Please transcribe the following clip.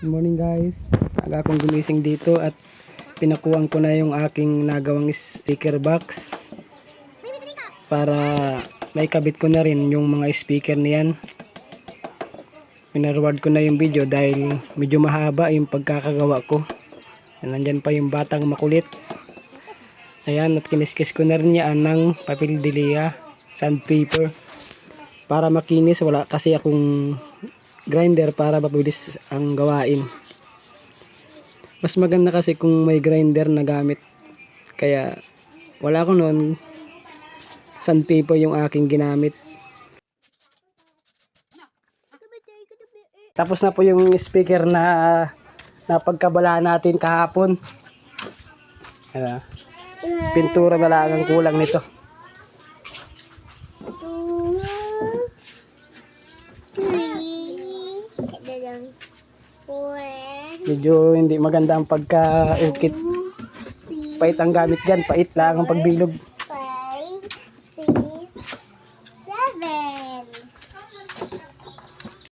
Good morning guys. Aga akong gumising dito at pinakuhaan ko na yung aking nagawang speaker box para may kabit ko na rin yung mga speaker niyan. Pinareward ko na yung video dahil medyo mahaba yung pagkakagawa ko. Nandyan pa yung batang makulit. Ayan, at kiniskis ko na rin yan ng papel dilia, sandpaper para makinis. Wala kasi akong grinder para mabilis ang gawain. Mas maganda kasi kung may grinder na gamit. Kaya wala ko noon, sandpaper yung aking ginamit. Tapos na po yung speaker na napagkabala natin kahapon. Pintura na lang ang kulang nito. Medyo hindi maganda ang pagka-ukit. Pait ang gamit dyan, pait lang ang pagbilog.